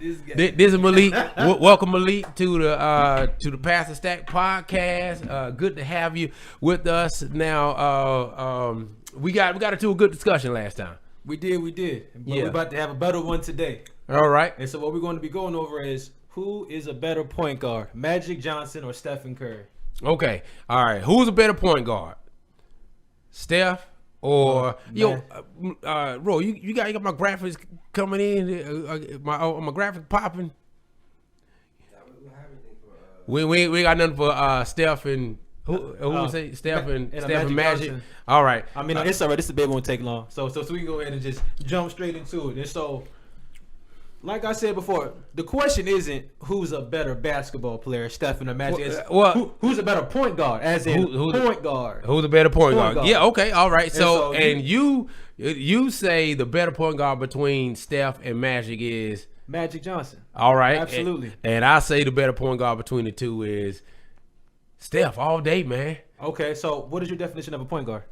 This is Malik. Welcome, Malik, to the Pastor Stack podcast. Good to have you with us. Now, we got into a good discussion last time. We did. But we're about to have a better one today. All right. And so what we're going to be going over is who is a better point guard, Magic Johnson or Stephen Curry? Okay. All right. Who's a better point guard, Steph or bro? You got my graphics coming in. My graphic popping. We got nothing for Steph and who would say Steph and Magic. Johnson. All right. I mean, it's all right. This debate won't take long. So we can go ahead and just jump straight into it. And so, like I said before, the question isn't who's a better basketball player, Steph or Magic. It's who's a better point guard, as in point guard. Who's a better point guard? Yeah. Okay. All right. So you say the better point guard between Steph and Magic is Magic Johnson. All right. Absolutely. And I say the better point guard between the two is Steph all day, man. Okay, so what is your definition of a point guard?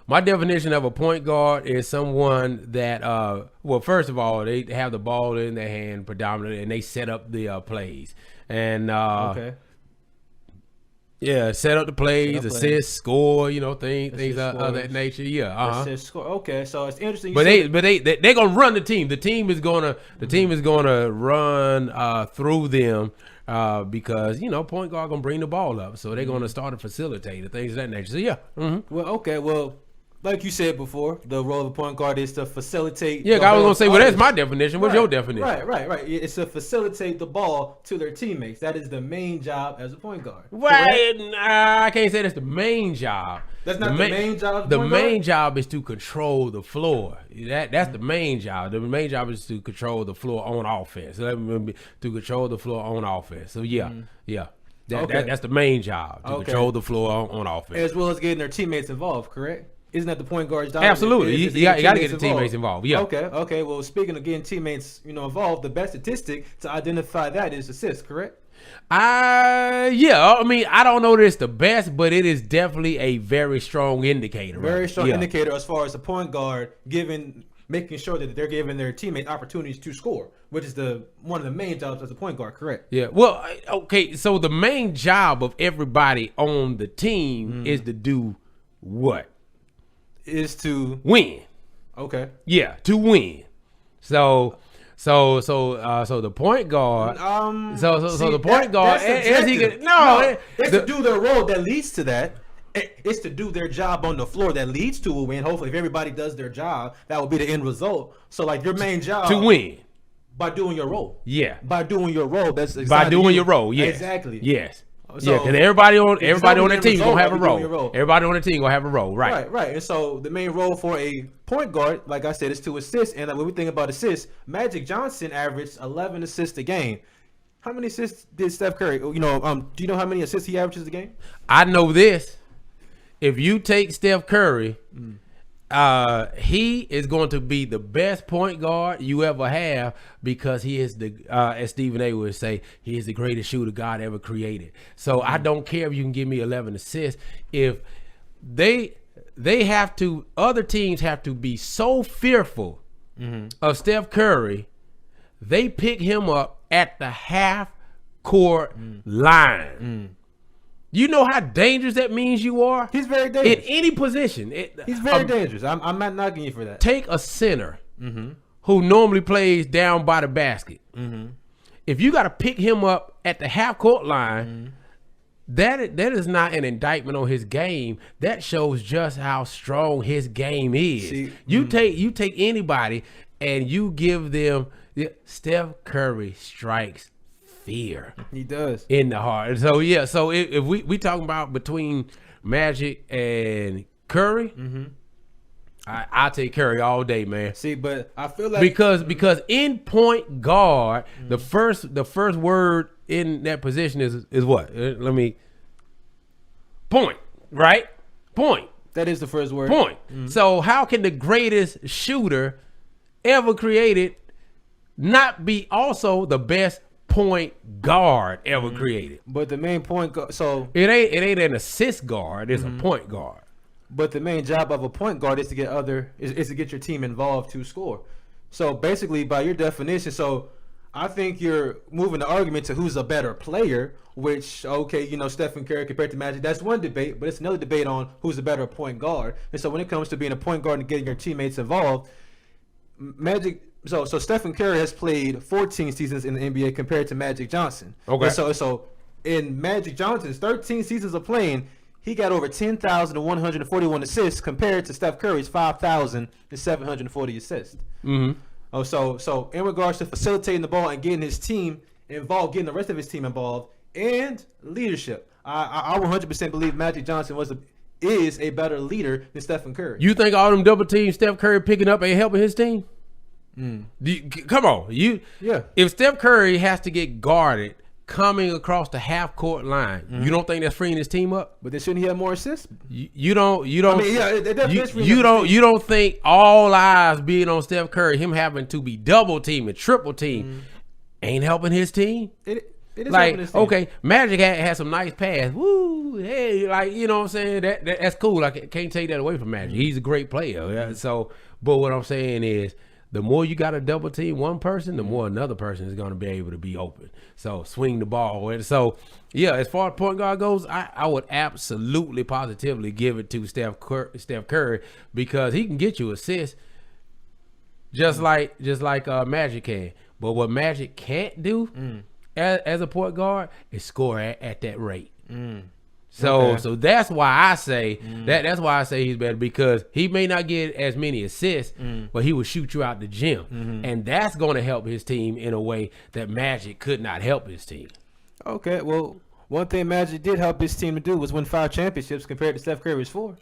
My definition of a point guard is someone that, well, first of all, they have the ball in their hand predominantly, and they set up the plays. And, yeah, set up the plays, assist, score, things of that nature. Yeah, assist, score. Okay, so it's interesting. But they're gonna run the team. The team is gonna run through them. Because point guard gonna bring the ball up, so they're gonna start to facilitate and things of that nature. So yeah. Mm-hmm. Well, like you said before, the role of a point guard is to facilitate. Yeah, I was gonna say, well, that's my definition. What's your definition? Right. It's to facilitate the ball to their teammates. That is the main job as a point guard. Right? I can't say that's the main job. That's not the main job. The main job is to control the floor. That's the main job. The main job is to control the floor on offense. To control the floor on offense. So yeah. That's the main job, to control the floor on offense, as well as getting their teammates involved. Correct? Isn't that the point guard's job? Absolutely. You got to get the teammates involved. Yeah. Okay. Well, speaking of getting teammates, involved, the best statistic to identify that is assists. Correct? I mean, I don't know that it's the best, but it is definitely a very strong indicator. Very strong indicator as far as the point guard making sure that they're giving their teammates opportunities to score, which is one of the main jobs as a point guard. Correct? Yeah. Well, okay. So the main job of everybody on the team is to do what? Is to win. Okay. Yeah, to win. So the point guard. The point guard. It's to do their role that leads to that. It's to do their job on the floor that leads to a win. Hopefully, if everybody does their job, that will be the end result. So, like your main job to win by doing your role. Yeah. By doing your role. That's exactly by doing your role. Yes. Exactly. Yes. So, yeah, because everybody on that team gonna have a role. Everybody on the team gonna have a role, right? Right. And so the main role for a point guard, like I said, is to assist. And when we think about assists, Magic Johnson averaged 11 assists a game. How many assists did Steph Curry? Do you know how many assists he averages a game? I know this. If you take Steph Curry, he is going to be the best point guard you ever have because he is as Stephen A would say, he is the greatest shooter God ever created. So I don't care if you can give me 11 assists. If they have to, other teams have to be so fearful of Steph Curry, they pick him up at the half court line. You know how dangerous that means you are? He's very dangerous. In any position. He's very dangerous. I'm not knocking you for that. Take a center who normally plays down by the basket. If you got to pick him up at the half-court line, that is not an indictment on his game. That shows just how strong his game is. See, you take anybody and you give them Steph Curry strikes fear. He does in the heart. So yeah. So if we talking about between Magic and Curry, I take Curry all day, man. See, but I feel like because in point guard, the first word in that position is what? Let me point, right? Point. That is the first word. Point. So how can the greatest shooter ever created not be also the best point guard ever created? But the main point guard, so it ain't an assist guard, it's a point guard. But the main job of a point guard is to get your team involved to score. So basically, by your definition, so I think you're moving the argument to who's a better player, which, okay, Stephen Curry compared to Magic, that's one debate, but it's another debate on who's a better point guard. And so when it comes to being a point guard and getting your teammates involved, so Stephen Curry has played 14 seasons in the NBA compared to Magic Johnson. Okay. And so in Magic Johnson's 13 seasons of playing, he got over 10,141 assists compared to Steph Curry's 5,740 assists. Mm-hmm. Oh, so in regards to facilitating the ball and getting his team involved, getting the rest of his team involved, and leadership, I 100% believe Magic Johnson is a better leader than Stephen Curry. You think all them double teams Steph Curry picking up ain't helping his team? Come on, If Steph Curry has to get guarded coming across the half court line, you don't think that's freeing his team up? But then shouldn't he have more assists? You don't think all eyes being on Steph Curry, him having to be double team and triple team, ain't helping his team? It is like, helping his team. Okay, Magic had some nice pass. Woo, hey, like, you know what I'm saying? That's cool. I can't take that away from Magic. He's a great player. Yeah, so, but what I'm saying is, the more you got to double team one person, the more another person is going to be able to be open. So swing the ball. And so, yeah, as far as point guard goes, I would absolutely, positively give it to Steph Curry because he can get you assists just like Magic can. But what Magic can't do as a point guard is score at that rate. So that's why I say that's why I say he's better, because he may not get as many assists, but he will shoot you out the gym, and that's going to help his team in a way that Magic could not help his team. Okay, well, one thing Magic did help his team to do was win 5 championships compared to Steph Curry's 4.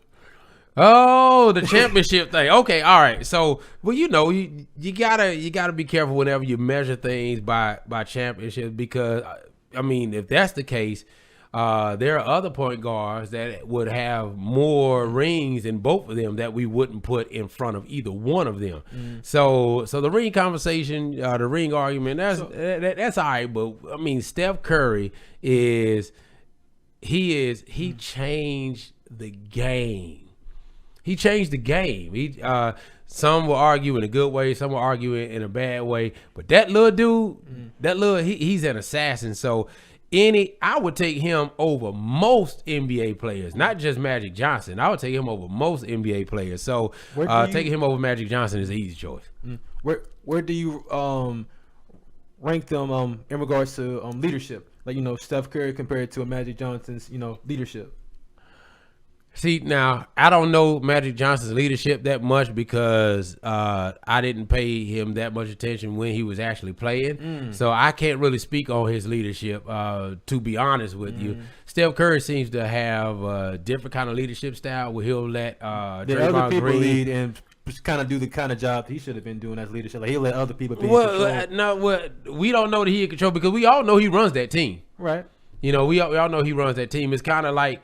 Oh, the championship thing. Okay, all right. So, well, you gotta be careful whenever you measure things by championships, because I mean, if that's the case. There are other point guards that would have more rings in both of them that we wouldn't put in front of either one of them. So the ring conversation, the ring argument, that's all right. But I mean, Steph Curry he changed the game. He changed the game. Some will argue in a good way, some will argue in a bad way. But that little dude, he's an assassin. So. I would take him over most NBA players, not just Magic Johnson. I would take him over most NBA players. So taking him over Magic Johnson is an easy choice. Where do you rank them in regards to leadership? Like, Steph Curry compared to Magic Johnson's leadership. See, now, I don't know Magic Johnson's leadership that much because I didn't pay him that much attention when he was actually playing. So I can't really speak on his leadership, to be honest with you. Steph Curry seems to have a different kind of leadership style where he'll let other people lead and kind of do the kind of job he should have been doing as leadership. Like, he'll let other people be in control. We don't know that he in control because we all know he runs that team. Right. We all know he runs that team. It's kind of like,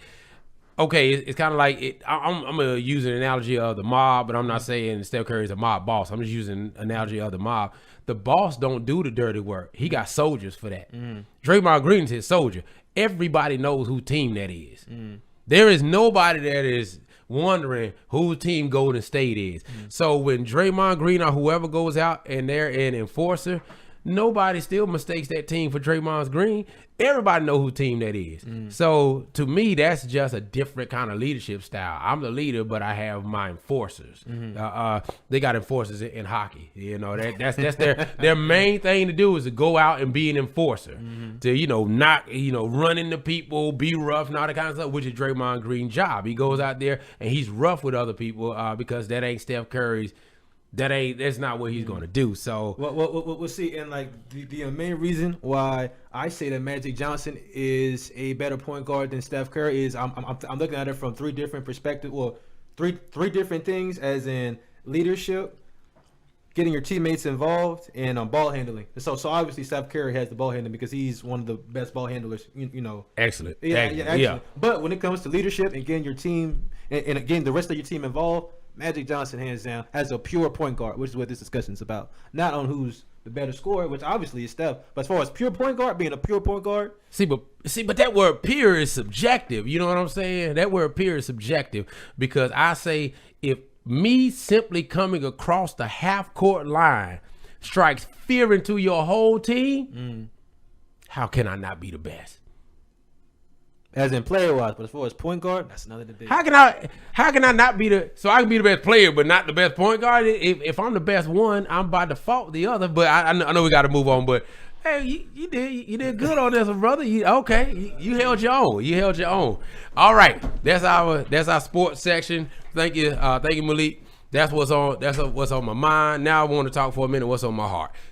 okay, it's kind of like I'm going to use an analogy of the mob, but I'm not saying Steph Curry is a mob boss. I'm just using an analogy of the mob. The boss don't do the dirty work. He got soldiers for that. Draymond Green is his soldier. Everybody knows whose team that is. There is nobody that is wondering whose team Golden State is. So when Draymond Green or whoever goes out and they're an enforcer, nobody still mistakes that team for Draymond Green. Everybody know whose team that is. So to me, that's just a different kind of leadership style. I'm the leader, but I have my enforcers. They got enforcers in hockey. That's their main thing to do is to go out and be an enforcer. To not run into people, be rough, and all that kind of stuff, which is Draymond Green's job. He goes out there and he's rough with other people because that ain't Steph Curry's. That's not what he's going to do. So we'll see. And like the main reason why I say that Magic Johnson is a better point guard than Steph Curry is I'm looking at it from 3 different perspectives. Well, three different things, as in leadership, getting your teammates involved, and ball handling. So obviously Steph Curry has the ball handling because he's one of the best ball handlers. Excellent. Excellent. Yeah. But when it comes to leadership and getting your team and getting the rest of your team involved, Magic Johnson, hands down, has a pure point guard, which is what this discussion is about. Not on who's the better scorer, which obviously is Steph. But as far as pure point guard, being a pure point guard. See, but that word pure is subjective. You know what I'm saying? That word pure is subjective because I say if me simply coming across the half court line strikes fear into your whole team, how can I not be the best? As in player-wise, but as far as point guard, that's another debate. How can I not be so I can be the best player, but not the best point guard? If I'm the best one, I'm by default the other. But I know we got to move on. But hey, you did good on this one, brother. You held your own. You held your own. All right, that's our sports section. Thank you, Malik. That's what's on my mind. Now I want to talk for a minute what's on my heart.